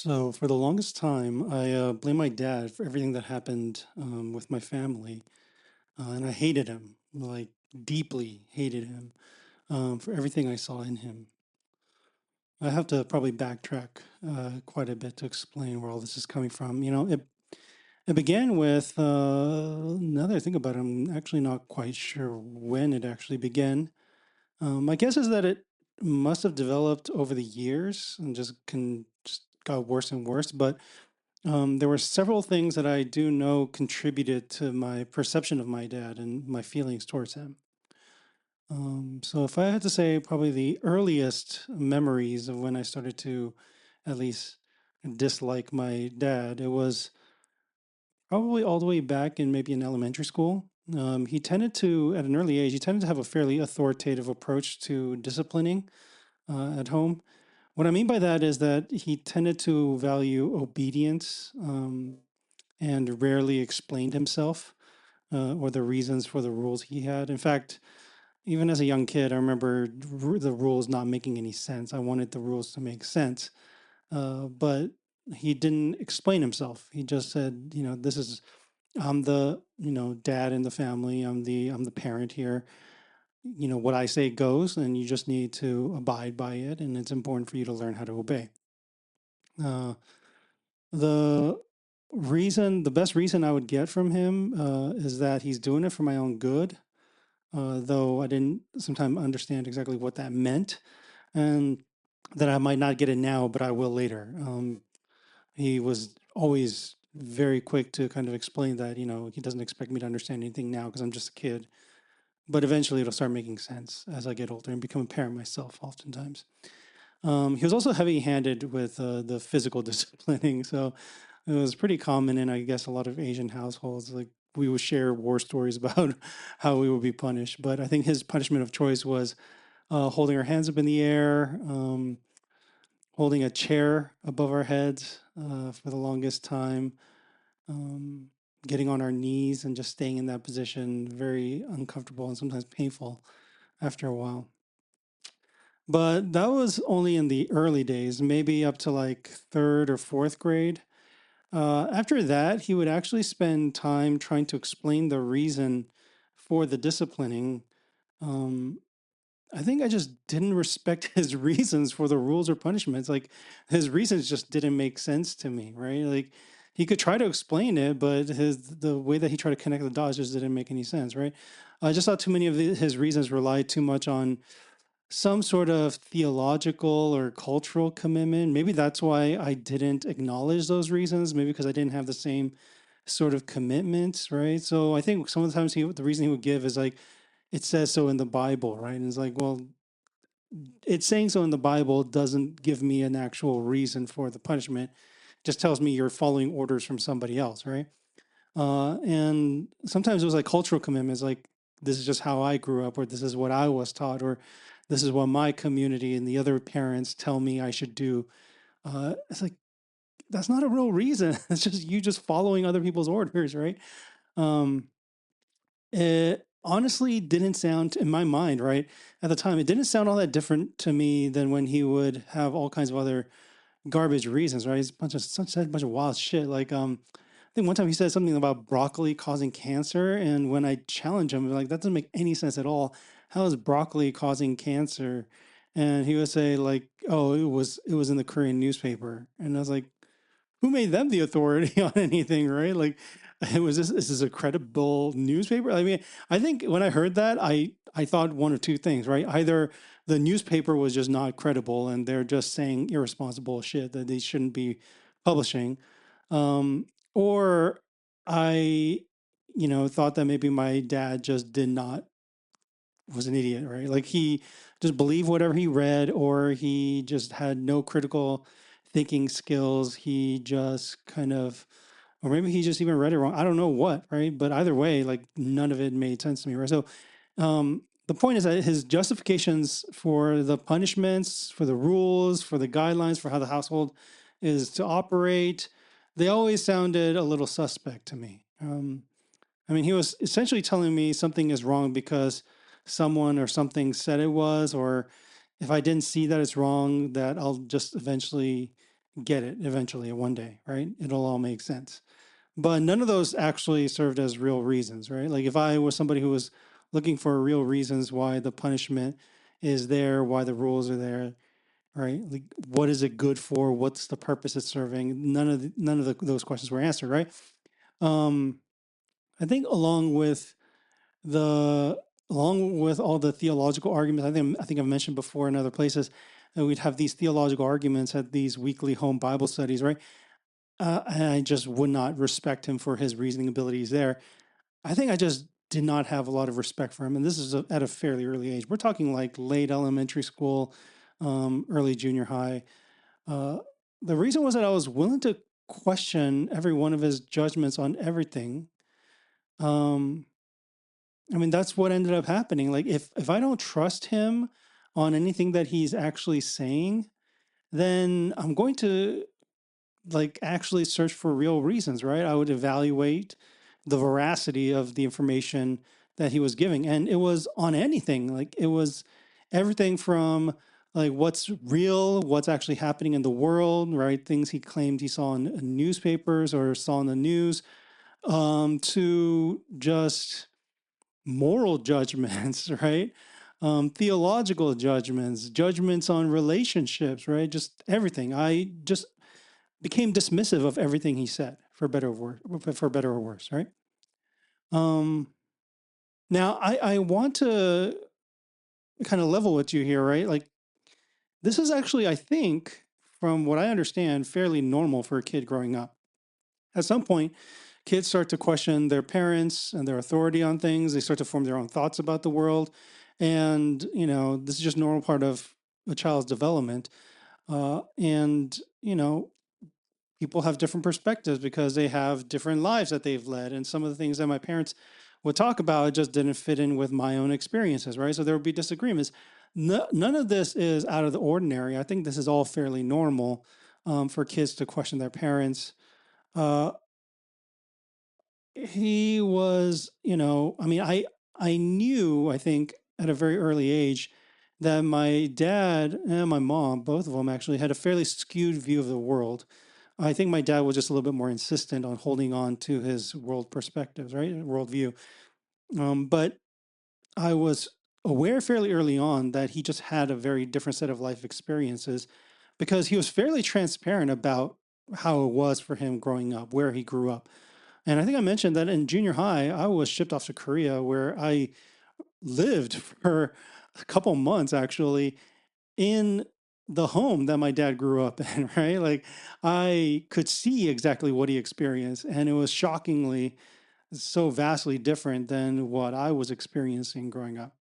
So for the longest time, I blamed my dad for everything that happened with my family, and I hated him, like deeply hated him for everything I saw in him. I have to probably backtrack quite a bit to explain where all this is coming from. It began with now that I think about it, I'm actually not quite sure when it actually began. My guess is that it must have developed over the years and just got worse and worse, but there were several things that I do know contributed to my perception of my dad and my feelings towards him. So, if I had to say, probably the earliest memories of when I started to at least dislike my dad, it was probably all the way back in maybe in elementary school. He tended to, at an early age, he tended to have a fairly authoritative approach to disciplining at home. What I mean by that is that he tended to value obedience. And rarely explained himself or the reasons for the rules he had. In fact, even as a young kid, I remember the rules not making any sense. I wanted the rules to make sense, but he didn't explain himself. He just said, this is I'm the dad in the family. I'm the parent here. What I say goes, and you just need to abide by it. And it's important for you to learn how to obey. Uh, The the best reason I would get from him is that he's doing it for my own good, though I didn't sometimes understand exactly what that meant, and that I might not get it now, but I will later. He was always very quick to kind of explain that, he doesn't expect me to understand anything now because I'm just a kid, but eventually it'll start making sense as I get older and become a parent myself, oftentimes. He was also heavy-handed with the physical disciplining, so it was pretty common in, I guess, a lot of Asian households. Like we would share war stories about how we would be punished. But I think his punishment of choice was holding our hands up in the air, holding a chair above our heads for the longest time, um, getting on our knees and just staying in that position, very uncomfortable and sometimes painful after a while. But that was only in the early days, maybe up to like third or fourth grade. After that, he would actually spend time trying to explain the reason for the disciplining. Um, I think I just didn't respect his reasons for the rules or punishments. Like his reasons just didn't make sense to me, right? Like he could try to explain it, but the way that he tried to connect the dots just didn't make any sense, right? I just thought too many of his reasons relied too much on some sort of theological or cultural commitment. Maybe that's why I didn't acknowledge those reasons. Maybe because I didn't have the same sort of commitment, right? So I think sometimes the reason he would give is like, it says so in the Bible, right? And it's like, well, it's saying so in the Bible doesn't give me an actual reason for the punishment. It just tells me you're following orders from somebody else, right? And sometimes it was like cultural commitments, like this is just how I grew up, or this is what I was taught, or this is what my community and the other parents tell me I should do. It's like that's not a real reason. It's just you just following other people's orders, right? Um, it honestly didn't sound in my mind, right at the time. It didn't sound all that different to me than when he would have all kinds of other garbage reasons, right? He's said a bunch of wild shit. Like, I think one time he said something about broccoli causing cancer, and when I challenge him, I'm like, that doesn't make any sense at all. How is broccoli causing cancer? And he would say like, oh, it was in the Korean newspaper, and I was like, who made them the authority on anything, right? Like, it was this is a credible newspaper. I mean, I think when I heard that, I thought one of two things, right? Either the newspaper was just not credible and they're just saying irresponsible shit that they shouldn't be publishing, or I, thought that maybe my dad just did not was an idiot, right? Like he just believed whatever he read, or he just had no critical thinking skills. He just kind of, or maybe he just even read it wrong. I don't know what, right? But either way, like none of it made sense to me, right? So, the point is that his justifications for the punishments, for the rules, for the guidelines, for how the household is to operate, they always sounded a little suspect to me. I mean, he was essentially telling me something is wrong because someone or something said it was, or if I didn't see that it's wrong, that I'll just eventually get it eventually one day, right? It'll all make sense. But none of those actually served as real reasons, right? Like if I was somebody who was looking for real reasons why the punishment is there, why the rules are there, right? Like what is it good for? What's the purpose it's serving? Those questions were answered, right? Um, I think the along with all the theological arguments, I think I've mentioned before in other places, we'd have these theological arguments at these weekly home Bible studies, right? And I just would not respect him for his reasoning abilities there. I think I just did not have a lot of respect for him, and this is at a fairly early age. We're talking like late elementary school, early junior high. Uh, the reason was that I was willing to question every one of his judgments on everything. Um, I mean, that's what ended up happening. Like, if I don't trust him on anything that he's actually saying, then I'm going to like actually search for real reasons, right? I would evaluate the veracity of the information that he was giving. And it was on anything. Like it was everything from like what's real, what's actually happening in the world, right? Things he claimed he saw in newspapers or saw in the news, to just moral judgments, right? Theological judgments, judgments on relationships, right? Just everything. I just became dismissive of everything he said, for better or worse, right? Um, Now, I want to kind of level with you here, right? Like, this is actually, I think, from what I understand, fairly normal for a kid growing up. At some point, kids start to question their parents and their authority on things. They start to form their own thoughts about the world. And, this is just normal part of a child's development. And, people have different perspectives because they have different lives that they've led. And some of the things that my parents would talk about just didn't fit in with my own experiences, right? So there would be disagreements. No, none of this is out of the ordinary. I think this is all fairly normal, for kids to question their parents. Uh, he was, I mean, I knew, I think, at a very early age that my dad and my mom, both of them actually, had a fairly skewed view of the world. I think my dad was just a little bit more insistent on holding on to his world perspectives, right? Worldview. But I was aware fairly early on that he just had a very different set of life experiences because he was fairly transparent about how it was for him growing up, where he grew up. And I think I mentioned that in junior high, I was shipped off to Korea where I lived for a couple months actually in the home that my dad grew up in, right? Like I could see exactly what he experienced, and it was shockingly so vastly different than what I was experiencing growing up.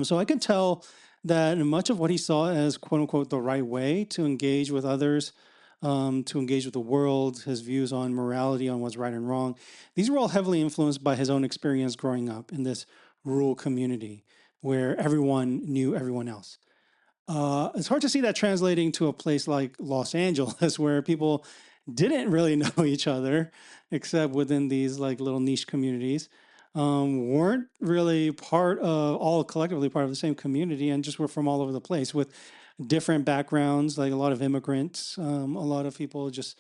So I could tell that much of what he saw as quote unquote the right way to engage with others, to engage with the world, his views on morality, on what's right and wrong, these were all heavily influenced by his own experience growing up in this rural community where everyone knew everyone else. It's hard to see that translating to a place like Los Angeles, where people didn't really know each other, except within these like little niche communities, weren't really all collectively part of the same community, and just were from all over the place with different backgrounds, like a lot of immigrants, a lot of people just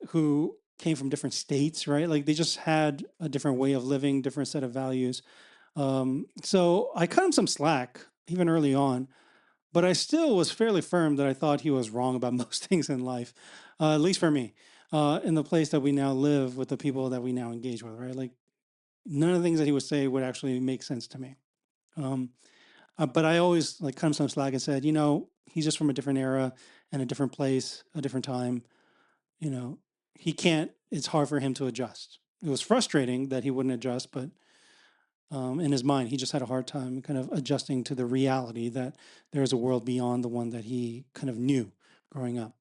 who came from different states, right? Like they just had a different way of living, different set of values. So I cut him some slack even early on, but I still was fairly firm that I thought he was wrong about most things in life, at least for me, in the place that we now live with the people that we now engage with, right? Like none of the things that he would say would actually make sense to me. Um, but I always like cut him some slack and said, he's just from a different era and a different place, a different time. You know, he can't. It's hard for him to adjust. It was frustrating that he wouldn't adjust, but in his mind, he just had a hard time kind of adjusting to the reality that there's a world beyond the one that he kind of knew growing up.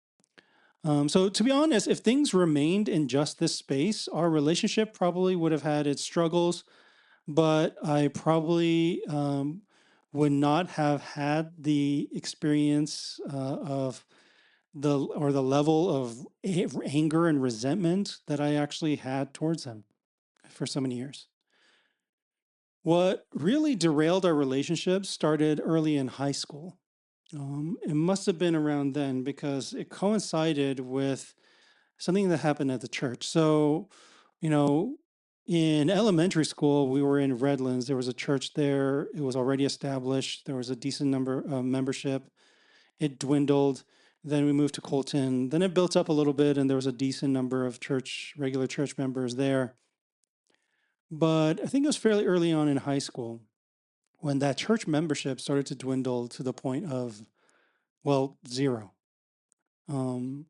So, to be honest, if things remained in just this space, our relationship probably would have had its struggles, but I probably would not have had the experience of the level of anger and resentment that I actually had towards him for so many years. What really derailed our relationship started early in high school. It must have been around then because it coincided with something that happened at the church. So, you know, in elementary school, we were in Redlands. There was a church there. It was already established. There was a decent number of membership. It dwindled. Then we moved to Colton. Then it built up a little bit, and there was a decent number of regular church members there. But I think it was fairly early on in high school when that church membership started to dwindle to the point of, well, zero. Um,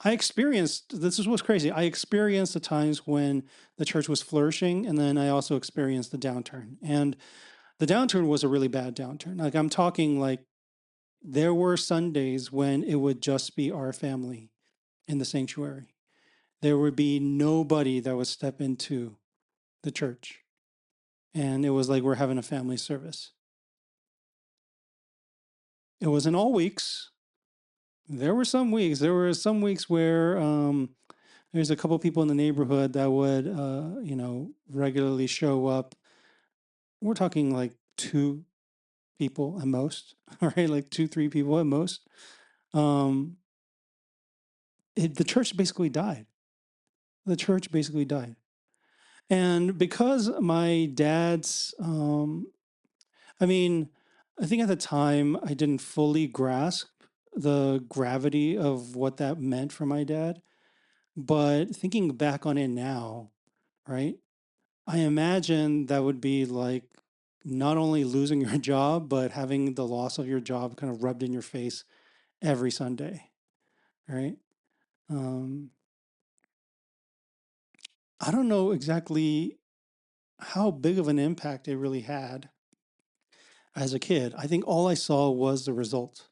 I experienced this is what's crazy. I experienced the times when the church was flourishing, and then I also experienced the downturn. And the downturn was a really bad downturn. Like I'm talking like there were Sundays when it would just be our family in the sanctuary. There would be nobody that would step into the church. And it was like we're having a family service. It wasn't all weeks. There were some weeks. There were some weeks where there's a couple people in the neighborhood that would, regularly show up. We're talking like two people at most, right? Like two, three people at most. Um, the church basically died. The church basically died. And because my dad's, I mean, I think at the time I didn't fully grasp the gravity of what that meant for my dad. But thinking back on it now, right? I imagine that would be like not only losing your job, but having the loss of your job kind of rubbed in your face every Sunday, right? Um, I don't know exactly how big of an impact it really had as a kid. I think all I saw was the result.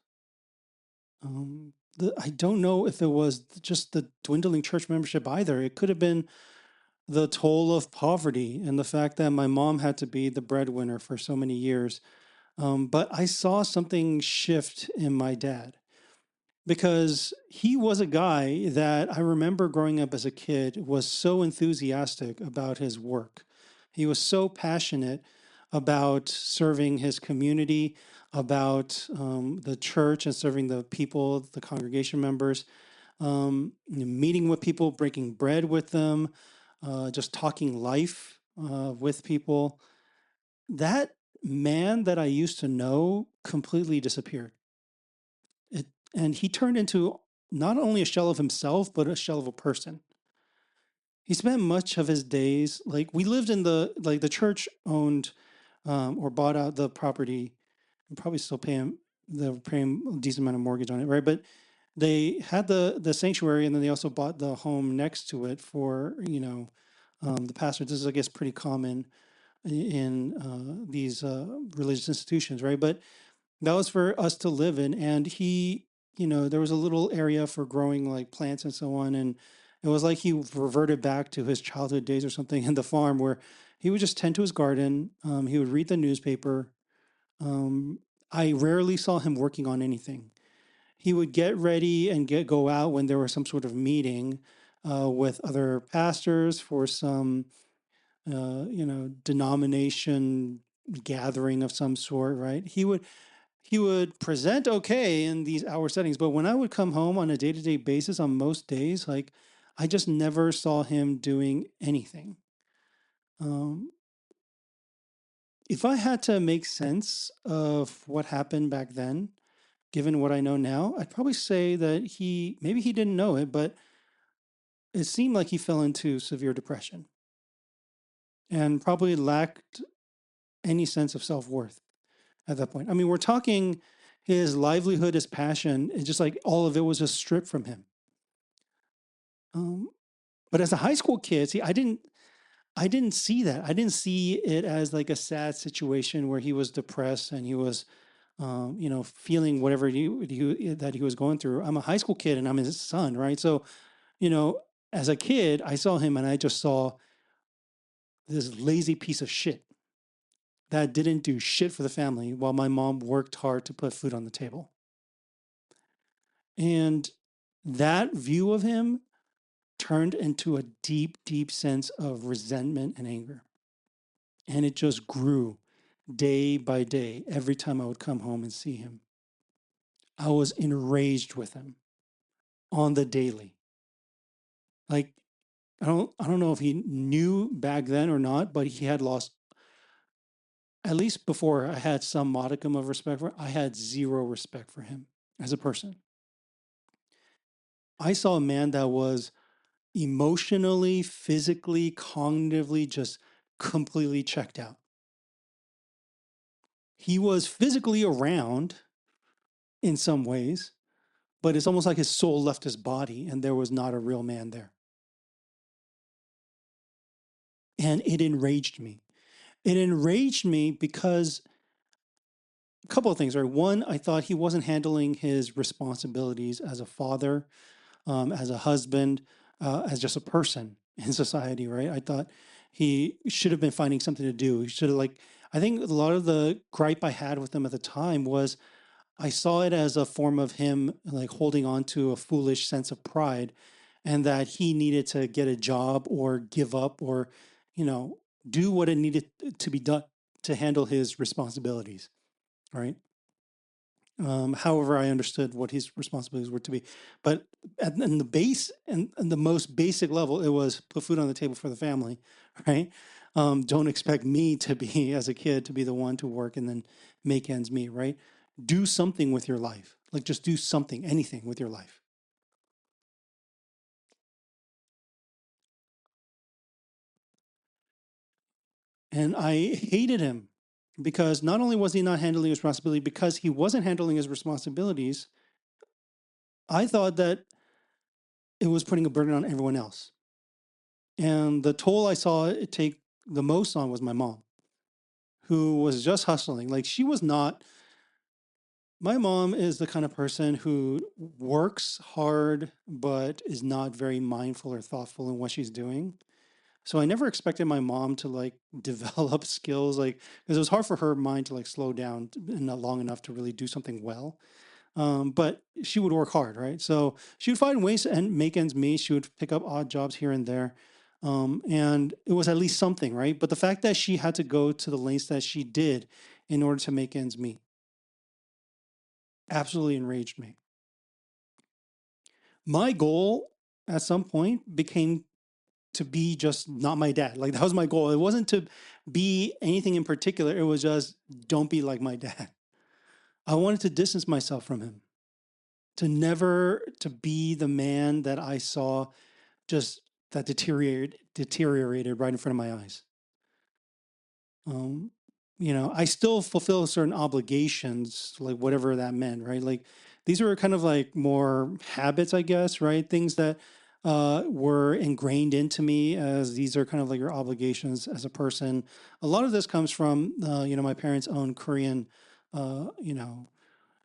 I don't know if it was just the dwindling church membership either. It could have been the toll of poverty and the fact that my mom had to be the breadwinner for so many years. But I saw something shift in my dad because he was a guy that I remember growing up as a kid was so enthusiastic about his work. He was so passionate about serving his community, about the church and serving the people, the congregation members, meeting with people, breaking bread with them, just talking life with people. That man that I used to know completely disappeared. It, and he turned into not only a shell of himself, but a shell of a person. He spent much of his days like we lived in the church owned or bought out the property. And probably still they're paying a decent amount of mortgage on it, right? But they had the sanctuary, and then they also bought the home next to it for the pastor. This is, I guess, pretty common in these religious institutions, right? But that was for us to live in. And there was a little area for growing like plants and so on. And it was like he reverted back to his childhood days or something in the farm where he would just tend to his garden. He would read the newspaper. Um, I rarely saw him working on anything. He would get ready and go out when there was some sort of meeting with other pastors for some, denomination gathering of some sort, right? He would present okay in these hour settings, but when I would come home on a day-to-day basis on most days, like I just never saw him doing anything. Um, if I had to make sense of what happened back then, given what I know now, I'd probably say that maybe he didn't know it, but it seemed like he fell into severe depression and probably lacked any sense of self-worth at that point. I mean, we're talking his livelihood, his passion, it's just like all of it was just stripped from him. Um, but as a high school kid, see, I didn't see that. I didn't see it as like a sad situation where he was depressed and he was, feeling whatever that he was going through. I'm a high school kid and I'm his son, right? So, you know, as a kid, I saw him and I just saw this lazy piece of shit that didn't do shit for the family while my mom worked hard to put food on the table. And that view of him turned into a deep, deep sense of resentment and anger. And it just grew day by day, every time I would come home and see him. I was enraged with him on the daily. Like, I don't know if he knew back then or not, but he had lost, at least before I had some modicum of respect for him, I had zero respect for him as a person. I saw a man that was emotionally, physically, cognitively just completely checked out. He was physically around in some ways, but it's almost like his soul left his body and there was not a real man there. And it enraged me. It enraged me because a couple of things, right? One, I thought he wasn't handling his responsibilities as a father, as a husband, as just a person in society, right? I thought he should have been finding something to do. He should have, like, I think a lot of the gripe I had with him at the time was I saw it as a form of him like holding on to a foolish sense of pride and that he needed to get a job or give up or, you know, do what it needed to be done to handle his responsibilities, right? However, I understood what his responsibilities were to be, but in the base and the most basic level, it was put food on the table for the family, right? Don't expect me to be, as a kid, to be the one to work and then make ends meet, right? Do something with your life, like just do something, anything with your life. And I hated him because not only was he not handling his responsibility, because he wasn't handling his responsibilities, I thought that it was putting a burden on everyone else. And the toll I saw it take the most on was my mom, who was just hustling. Like she was not, my mom is the kind of person who works hard, but is not very mindful or thoughtful in what she's doing. So I never expected my mom to like develop skills, like, because it was hard for her mind to like slow down and not long enough to really do something well. But she would work hard, right? So she would find ways and make ends meet. She would pick up odd jobs here and there. And it was at least something, right? But the fact that she had to go to the lengths that she did in order to make ends meet absolutely enraged me. My goal at some point became to be just not my dad. Like that was my goal. It wasn't to be anything in particular. It was just don't be like my dad. I wanted to distance myself from him, to never to be the man that I saw just that deteriorated right in front of my eyes. Um, I still fulfill certain obligations, like whatever that meant, right? Like these were kind of like more habits, I guess, right? Things that were ingrained into me as these are kind of like your obligations as a person. A lot of this comes from, my parents' own Korean, uh, you know,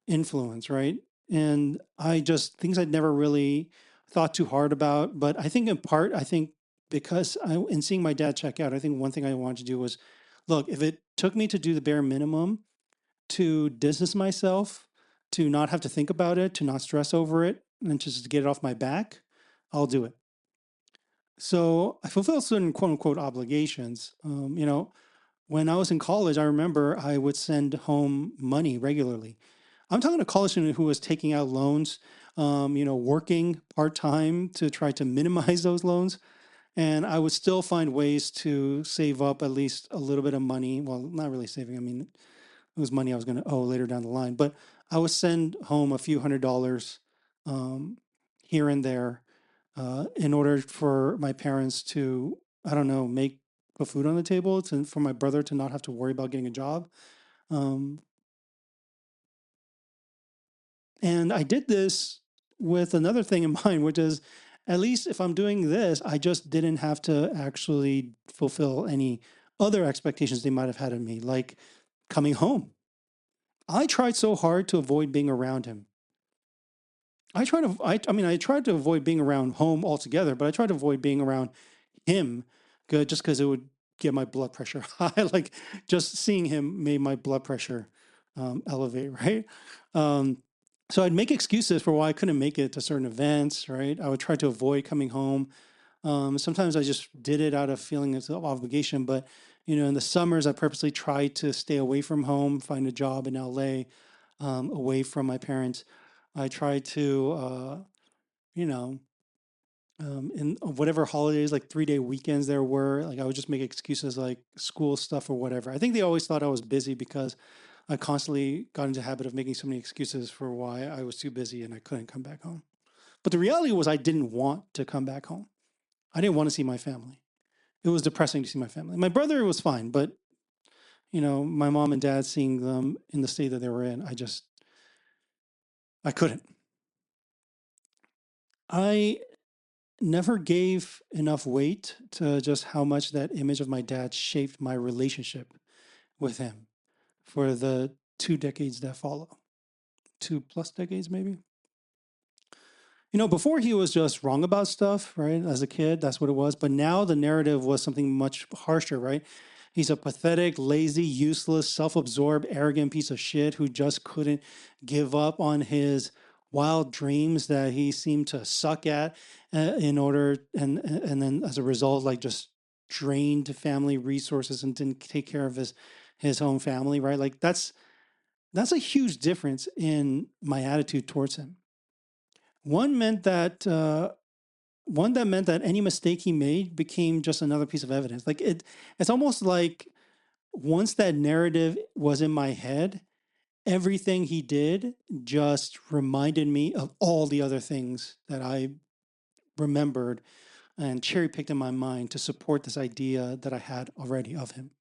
influence, right? And I just things I'd never really thought too hard about. But I think in part, I think because in seeing my dad check out, I think one thing I wanted to do was, look, if it took me to do the bare minimum to distance myself, to not have to think about it, to not stress over it, and just to get it off my back, I'll do it. So I fulfill certain quote unquote obligations. When I was in college, I remember I would send home money regularly. I'm talking to a college student who was taking out loans, working part time to try to minimize those loans. And I would still find ways to save up at least a little bit of money. Well, not really saving. I mean, it was money I was going to owe later down the line. But I would send home a few $100s um, here and there in order for my parents to, I don't know, make put food on the table, to for my brother to not have to worry about getting a job. Um, and I did this with another thing in mind, which is at least if I'm doing this, I just didn't have to actually fulfill any other expectations they might have had of me, like coming home. I tried so hard to avoid being around him. I tried to avoid being around home altogether, but I tried to avoid being around him good just because it would get my blood pressure high. Like just seeing him made my blood pressure elevate, right? Um, so I'd make excuses for why I couldn't make it to certain events, right? I would try to avoid coming home. Sometimes I just did it out of feeling of obligation, but In the summers, I purposely tried to stay away from home, find a job in LA, away from my parents. I tried to, you know, in whatever holidays, like 3-day weekends there were, like I would just make excuses like school stuff or whatever. I think they always thought I was busy because I constantly got into the habit of making so many excuses for why I was too busy and I couldn't come back home. But the reality was I didn't want to come back home. I didn't want to see my family. It was depressing to see my family. My brother was fine, but my mom and dad, seeing them in the state that they were in, I couldn't. I never gave enough weight to just how much that image of my dad shaped my relationship with him for the 2 decades that follow. 2+ decades, maybe. Before he was just wrong about stuff, right? As a kid, that's what it was. But now the narrative was something much harsher, right? He's a pathetic, lazy, useless, self absorbed, arrogant piece of shit who just couldn't give up on his wild dreams that he seemed to suck at in order, and then as a result, like just drained family resources and didn't take care of his own family, right? Like that's a huge difference in my attitude towards him. One meant that any mistake he made became just another piece of evidence. Like it's almost like once that narrative was in my head, everything he did just reminded me of all the other things that I remembered and cherry picked in my mind to support this idea that I had already of him.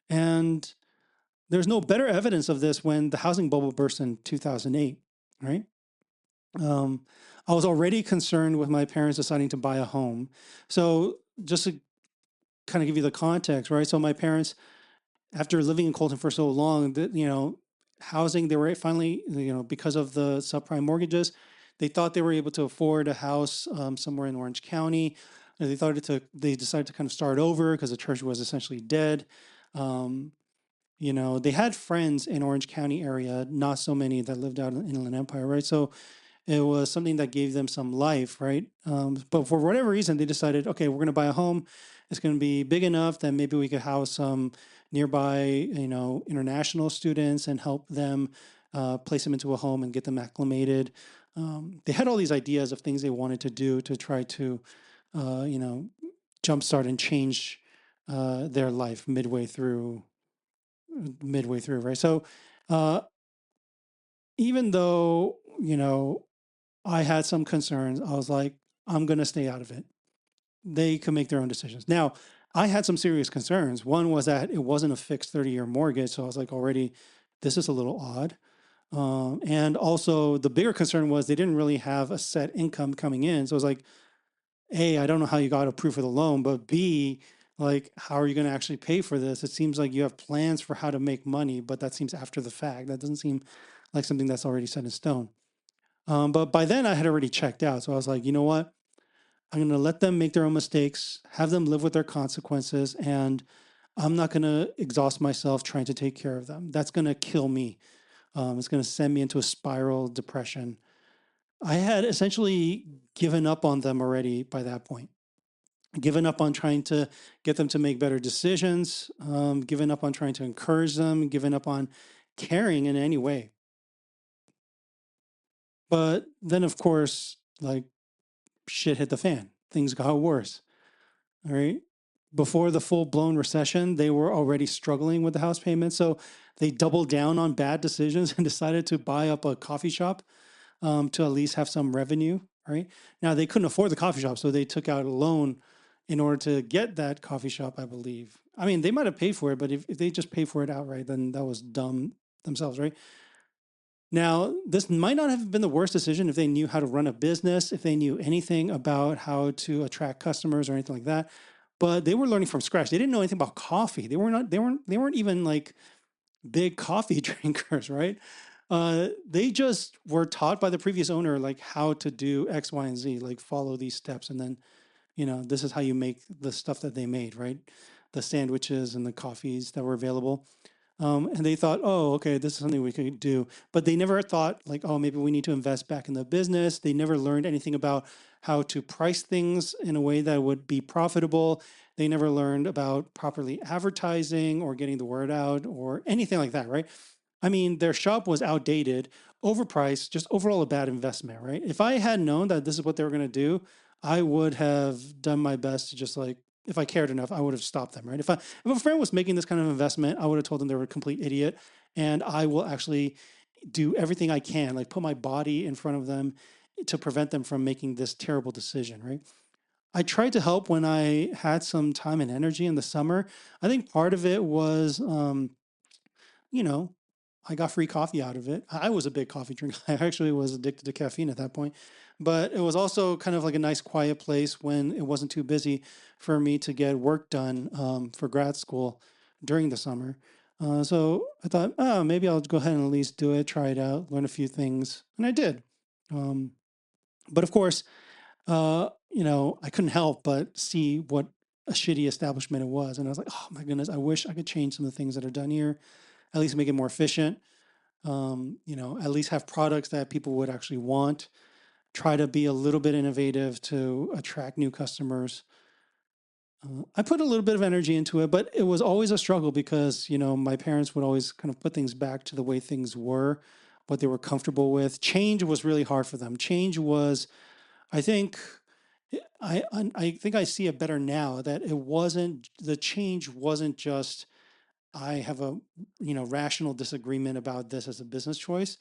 And there's no better evidence of this when the housing bubble burst in 2008, right? I was already concerned with my parents deciding to buy a home. So just to kind of give you the context, right? So my parents, after living in Colton for so long, housing, they were finally, because of the subprime mortgages, they thought they were able to afford a house somewhere in Orange County. They decided to kind of start over because the church was essentially dead. Um, they had friends in Orange County area, not so many that lived out in the Inland Empire, right? So it was something that gave them some life, right? But for whatever reason, they decided, okay, we're going to buy a home. It's going to be big enough that maybe we could house some nearby, international students and help them place them into a home and get them acclimated. They had all these ideas of things they wanted to do to try to, jumpstart and change their life midway through, right? So uh, even though, I had some concerns. I was like, I'm going to stay out of it. They can make their own decisions. Now, I had some serious concerns. One was that it wasn't a fixed 30-year mortgage. So I was like, already, this is a little odd. And also, the bigger concern was they didn't really have a set income coming in. So I was like, A, I don't know how you got approved for the loan, but B, like, how are you going to actually pay for this? It seems like you have plans for how to make money, but that seems after the fact. That doesn't seem like something that's already set in stone. But by then I had already checked out. So I was like, you know what? I'm going to let them make their own mistakes, have them live with their consequences, and I'm not going to exhaust myself trying to take care of them. That's going to kill me. It's going to send me into a spiral depression. I had essentially given up on them already by that point, given up on trying to get them to make better decisions, given up on trying to encourage them, given up on caring in any way. But then, of course, like shit hit the fan. Things got worse. All right. Before the full blown recession, they were already struggling with the house payment. So they doubled down on bad decisions and decided to buy up a coffee shop to at least have some revenue. Right. Now they couldn't afford the coffee shop. So they took out a loan in order to get that coffee shop, I believe. I mean, they might have paid for it, but if they just paid for it outright, then that was dumb themselves. Right. Now, this might not have been the worst decision if they knew how to run a business, if they knew anything about how to attract customers or anything like that. But they were learning from scratch. They didn't know anything about coffee. They weren't even like big coffee drinkers, right? They just were taught by the previous owner like how to do X, Y, and Z, like follow these steps, and then this is how you make the stuff that they made, right? The sandwiches and the coffees that were available. And they thought, oh, okay, this is something we could do. But they never thought like, oh, maybe we need to invest back in the business. They never learned anything about how to price things in a way that would be profitable. They never learned about properly advertising or getting the word out or anything like that, right? I mean, their shop was outdated, overpriced, just overall a bad investment, right? If I had known that this is what they were going to do, I would have done my best to just like, if I cared enough, I would have stopped them, right? If a friend was making this kind of investment, I would have told them they were a complete idiot, and I will actually do everything I can, like put my body in front of them to prevent them from making this terrible decision, right? I tried to help when I had some time and energy in the summer. I think part of it was you know, I got free coffee out of it. I was a big coffee drinker. I actually was addicted to caffeine at that point. But it was also kind of like a nice quiet place when it wasn't too busy for me to get work done for grad school during the summer. So I thought, oh, maybe I'll go ahead and at least do it, try it out, learn a few things. And I did. Um, but of course, I couldn't help but see what a shitty establishment it was. And I was like, oh my goodness, I wish I could change some of the things that are done here, at least make it more efficient, at least have products that people would actually want, try to be a little bit innovative to attract new customers. I put a little bit of energy into it, but it was always a struggle because, my parents would always kind of put things back to the way things were, what they were comfortable with. Change was really hard for them. Change was, I think, I think I see it better now that the change wasn't just I have a rational disagreement about this as a business choice.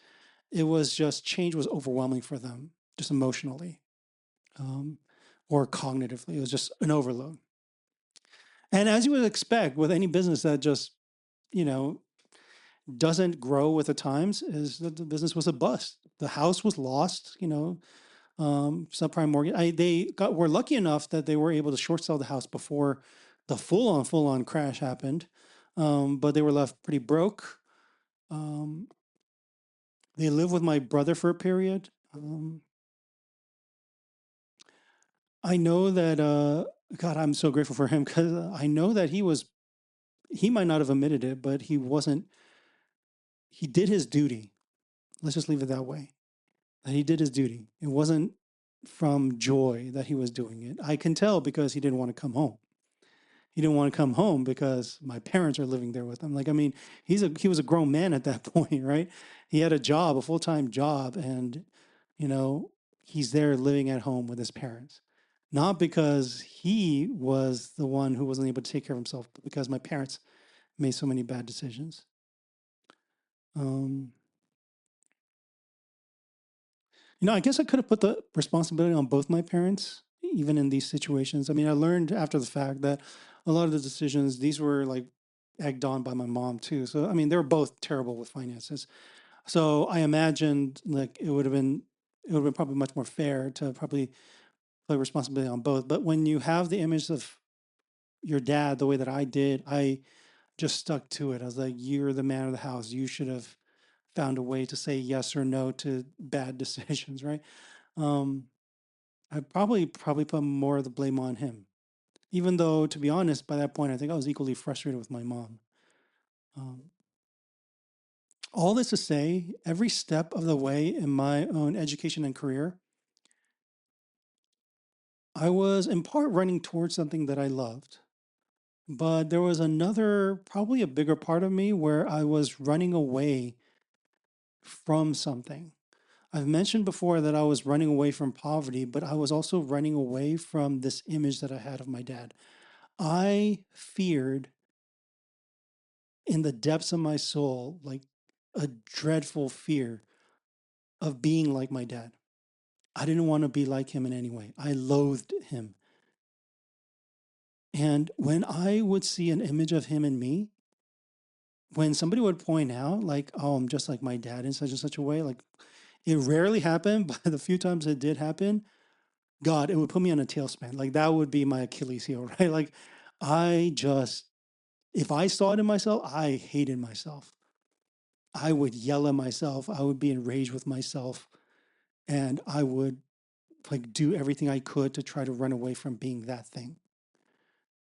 It was just change was overwhelming for them, just emotionally, um, or cognitively. It was just an overload. And as you would expect with any business that just you know doesn't grow with the times, is that the business was a bust. The house was lost. Subprime mortgage. They were lucky enough that they were able to short sell the house before the full on crash happened, but they were left pretty broke. Um, they lived with my brother for a period. I know that God, I'm so grateful for him because I know that he might not have admitted it, but he wasn't. He did his duty. Let's just leave it that way. That he did his duty. It wasn't from joy that he was doing it. I can tell because he didn't want to come home. He didn't want to come home because my parents are living there with him. Like, I mean, he was a grown man at that point, right? He had a job, a full-time job, and you know, he's there living at home with his parents. Not because he was the one who wasn't able to take care of himself, but because my parents made so many bad decisions. Um, I guess I could have put the responsibility on both my parents, even in these situations. I mean, I learned after the fact that a lot of the decisions, these were like egged on by my mom too. So, I mean, they were both terrible with finances. So I imagined like it would have been probably much more fair to probably put responsibility on both. But when you have the image of your dad the way that I did, I just stuck to it. I was like, you're the man of the house. You should have found a way to say yes or no to bad decisions, right? Um, I probably put more of the blame on him. Even though, to be honest, by that point, I think I was equally frustrated with my mom. Um, all this to say, every step of the way in my own education and career, I was in part running towards something that I loved. But there was another, probably a bigger part of me where I was running away from something. I've mentioned before that I was running away from poverty, but I was also running away from this image that I had of my dad. I feared in the depths of my soul, like a dreadful fear of being like my dad. I didn't want to be like him in any way. I loathed him. And when I would see an image of him in me, when somebody would point out, like, oh, I'm just like my dad in such and such a way, like it rarely happened, but the few times it did happen, God, it would put me on a tailspin. Like that would be my Achilles heel, right? Like I just, if I saw it in myself, I hated myself. I would yell at myself. I would be enraged with myself. And I would like do everything I could to try to run away from being that thing.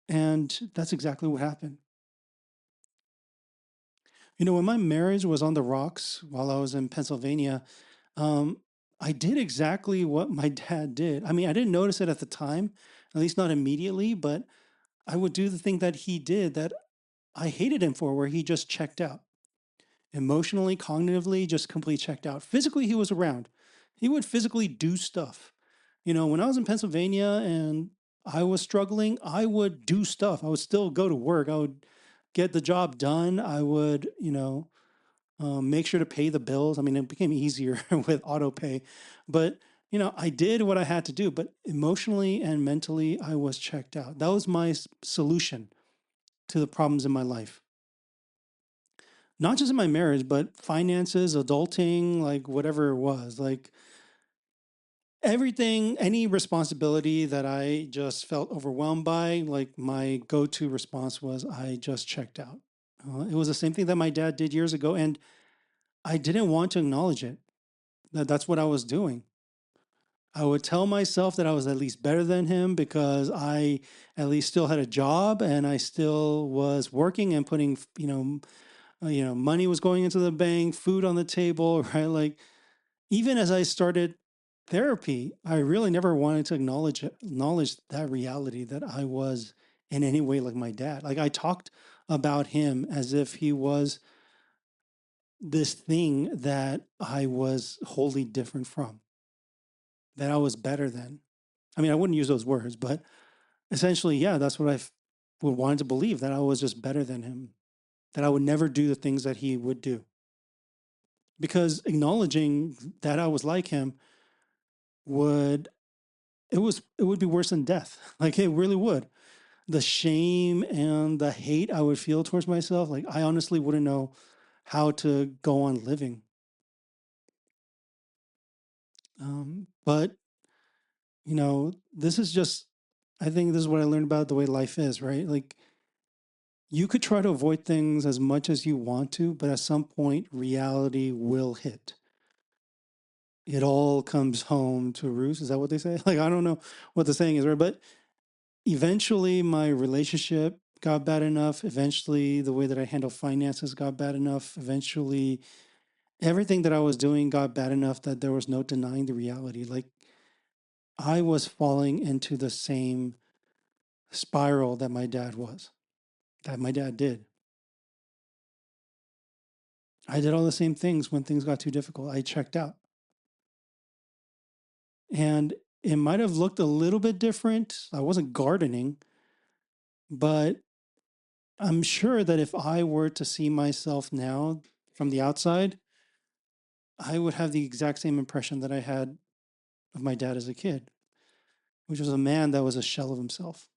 And that's exactly what happened. When my marriage was on the rocks while I was in Pennsylvania, um, I did exactly what my dad did. I mean, I didn't notice it at the time, at least not immediately, but I would do the thing that he did that I hated him for, where he just checked out. Emotionally, cognitively, just completely checked out. Physically, he was around. He would physically do stuff. When I was in Pennsylvania and I was struggling, I would do stuff. I would still go to work. I would get the job done. I would, make sure to pay the bills. I mean, it became easier with auto pay, but I did what I had to do. But emotionally and mentally, I was checked out. That was my solution to the problems in my life, not just in my marriage, but finances, adulting, like whatever it was, like everything, any responsibility that I just felt overwhelmed by, like my go to response was I just checked out. It was the same thing that my dad did years ago, and I didn't want to acknowledge it. That's what I was doing. I would tell myself that I was at least better than him because I at least still had a job and I still was working and putting, money was going into the bank, food on the table, right? Like even as I started therapy, I really never wanted to acknowledge that reality that I was in any way like my dad. Like I talked about him as if he was this thing that I was wholly different from, that I was better than. I mean, I wouldn't use those words, but essentially, yeah, that's what would wanted to believe, that I was just better than him, that I would never do the things that he would do. Because acknowledging that I was like him would it would be worse than death. Like it really would. The shame and the hate I would feel towards myself, like I honestly wouldn't know how to go on living. But this is just, I think this is what I learned about the way life is, right? Like you could try to avoid things as much as you want to, but at some point, reality will hit. It all comes home to roost. Is that what they say? Like, I don't know what the saying is, right? But eventually, my relationship got bad enough. Eventually, the way that I handle finances got bad enough. Eventually, everything that I was doing got bad enough that there was no denying the reality. Like, I was falling into the same spiral that my dad did. I did all the same things when things got too difficult. I checked out. And it might have looked a little bit different. I wasn't gardening, but I'm sure that if I were to see myself now from the outside, I would have the exact same impression that I had of my dad as a kid, which was a man that was a shell of himself.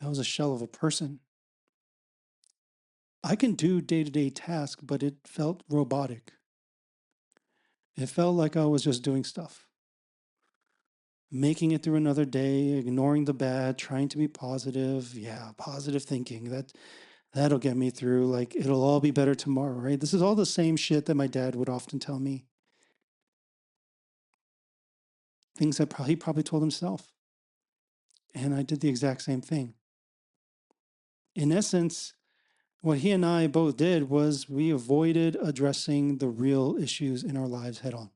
That was a shell of a person. I can do day to day tasks, but it felt robotic. It felt like I was just doing stuff, making it through another day, ignoring the bad, trying to be positive. Yeah, positive thinking. That'll get me through. Like, it'll all be better tomorrow, right? This is all the same shit that my dad would often tell me. Things that he probably told himself. And I did the exact same thing. In essence, what he and I both did was we avoided addressing the real issues in our lives head on.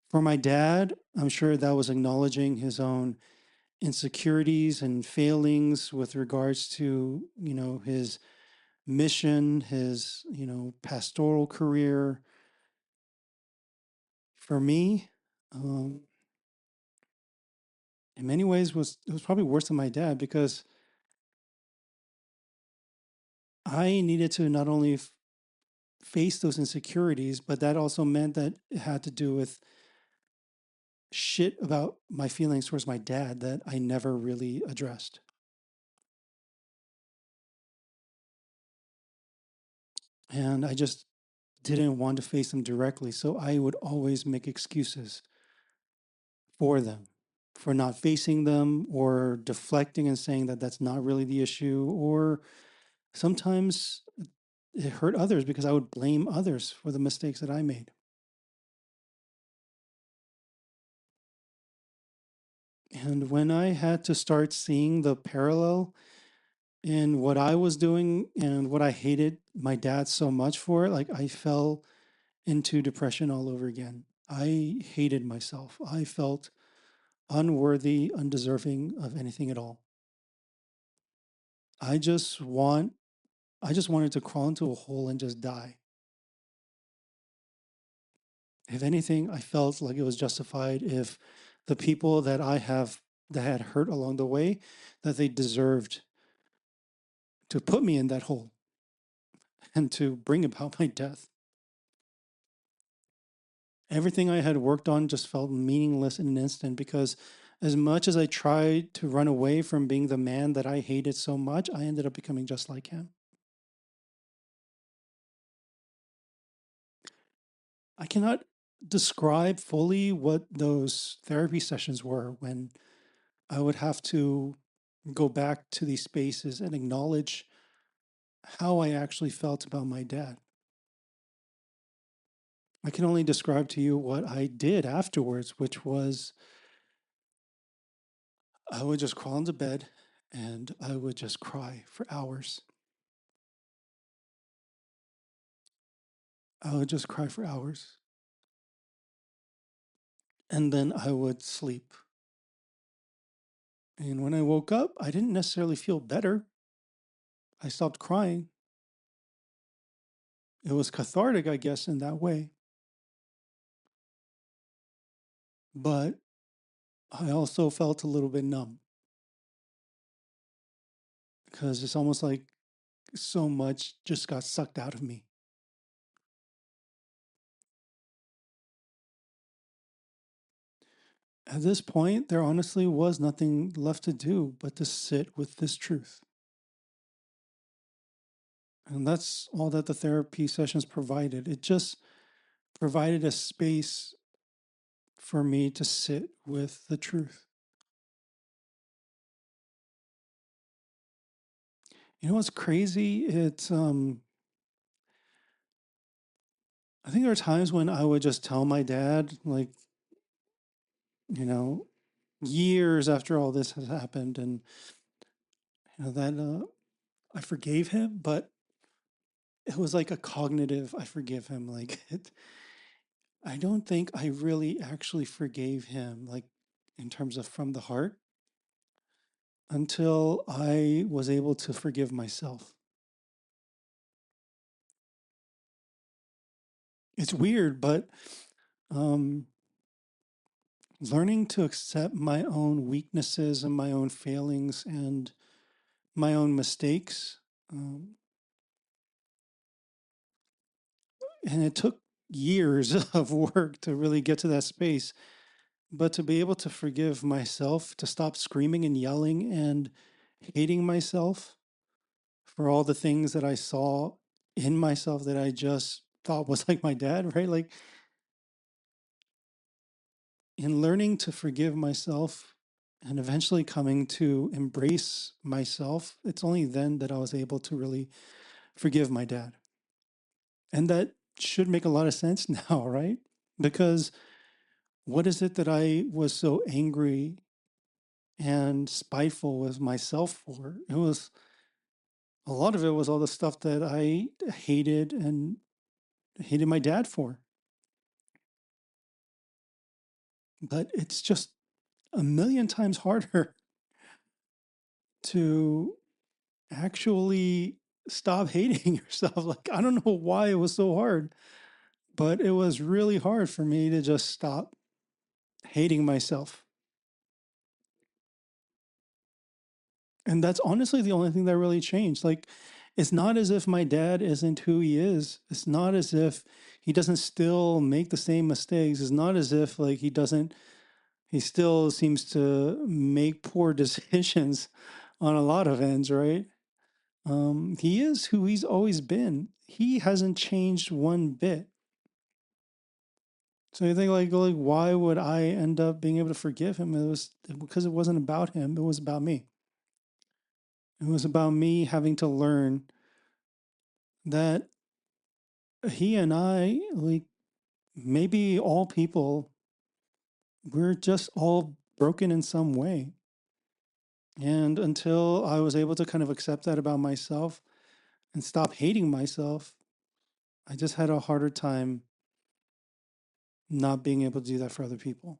For my dad, I'm sure that was acknowledging his own insecurities and failings with regards to, his mission, his, pastoral career. For me, um, in many ways it was probably worse than my dad because I needed to not only face those insecurities, but that also meant that it had to do with shit about my feelings towards my dad that I never really addressed. And I just didn't want to face them directly. So I would always make excuses for them, for not facing them or deflecting and saying that that's not really the issue. Or sometimes it hurt others because I would blame others for the mistakes that I made. And when I had to start seeing the parallel in what I was doing and what I hated my dad so much for, like I fell into depression all over again. I hated myself. I felt unworthy, undeserving of anything at all. I just want I just wanted to crawl into a hole and just die. If anything, I felt like it was justified if the people that had hurt along the way, that they deserved to put me in that hole and to bring about my death. Everything I had worked on just felt meaningless in an instant because as much as I tried to run away from being the man that I hated so much, I ended up becoming just like him. I cannot describe fully what those therapy sessions were when I would have to go back to these spaces and acknowledge how I actually felt about my dad. I can only describe to you what I did afterwards, which was I would just crawl into bed and I would just cry for hours. I would just cry for hours. And then I would sleep. And when I woke up, I didn't necessarily feel better. I stopped crying. It was cathartic, I guess, in that way. But I also felt a little bit numb because it's almost like so much just got sucked out of me. At this point, there honestly was nothing left to do but to sit with this truth. And that's all that the therapy sessions provided. It just provided a space for me to sit with the truth. You know what's crazy? I think there are times when I would just tell my dad, like, you know, years after all this has happened, and that I forgave him, but it was like a cognitive I forgive him. Like I don't think I really actually forgave him, like in terms of from the heart, until I was able to forgive myself. It's weird, but um, learning to accept my own weaknesses and my own failings and my own mistakes. And it took years of work to really get to that space. But to be able to forgive myself, to stop screaming and yelling and hating myself for all the things that I saw in myself that I just thought was like my dad, right? Like in learning to forgive myself and eventually coming to embrace myself, it's only then that I was able to really forgive my dad. And that should make a lot of sense now, right? Because what is it that I was so angry and spiteful with myself for? It was a lot of it was all the stuff that I hated and hated my dad for. But it's just a million times harder to actually stop hating yourself. Like, I don't know why it was so hard, but it was really hard for me to just stop hating myself. And that's honestly the only thing that really changed. Like, it's not as if my dad isn't who he is. It's not as if he doesn't still make the same mistakes. It's not as if, like, he still seems to make poor decisions on a lot of ends, right? He is who he's always been. He hasn't changed one bit. So you think like why would I end up being able to forgive him? It was because it wasn't about him. It was about me. It was about me having to learn that he and I, like maybe all people, we're just all broken in some way. And until I was able to kind of accept that about myself and stop hating myself, I just had a harder time not being able to do that for other people.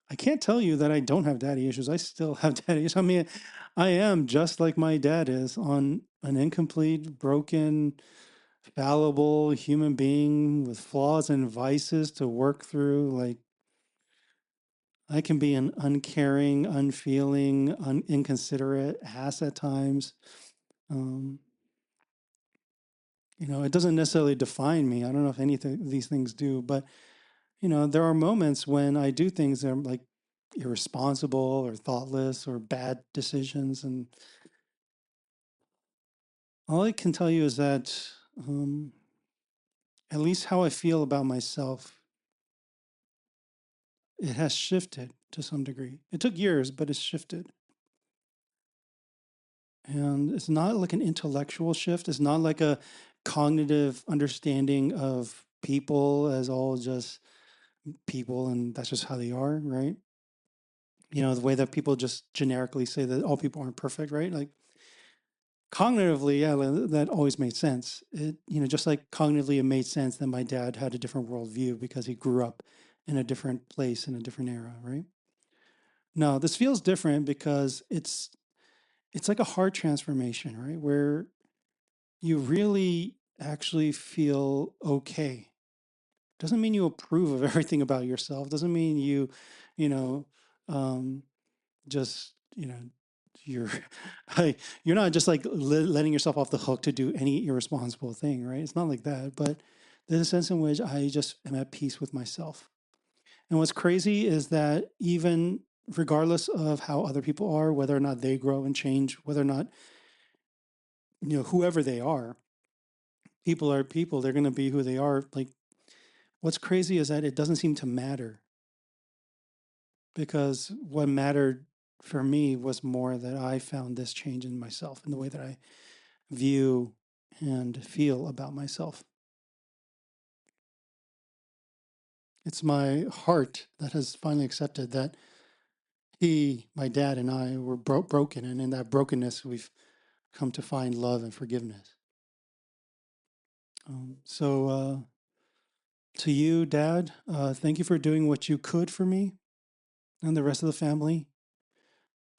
I can't tell you that I don't have daddy issues. I still have daddy issues. I mean, I am just like my dad is, on an incomplete, broken, fallible human being with flaws and vices to work through. Like, I can be an uncaring, unfeeling, inconsiderate ass at times. Um, it doesn't necessarily define me. I don't know if anything these things do, but there are moments when I do things that are like irresponsible or thoughtless or bad decisions, and all I can tell you is that um, at least how I feel about myself, it has shifted to some degree. It took years, but it's shifted. And it's not like an intellectual shift. It's not like a cognitive understanding of people as all just people and that's just how they are, right? The way that people just generically say that all people aren't perfect, right? Like cognitively, yeah, that always made sense. Just like cognitively, it made sense that my dad had a different worldview because he grew up in a different place in a different era, right? No, this feels different because it's like a heart transformation, right? Where you really actually feel okay. Doesn't mean you approve of everything about yourself. Doesn't mean you know, um, just you're you're not just like letting yourself off the hook to do any irresponsible thing, right? It's not like that, but there's a sense in which I just am at peace with myself. And what's crazy is that even regardless of how other people are, whether or not they grow and change, whether or not whoever they are, people are people. They're going to be who they are. Like, what's crazy is that it doesn't seem to matter, because what mattered for me was more that I found this change in myself in the way that I view and feel about myself. It's my heart that has finally accepted that my dad, and I were broken, and in that brokenness, we've come to find love and forgiveness. So, to you, Dad, thank you for doing what you could for me and the rest of the family.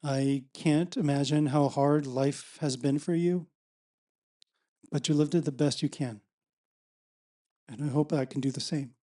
I can't imagine how hard life has been for you, but you lived it the best you can. And I hope I can do the same.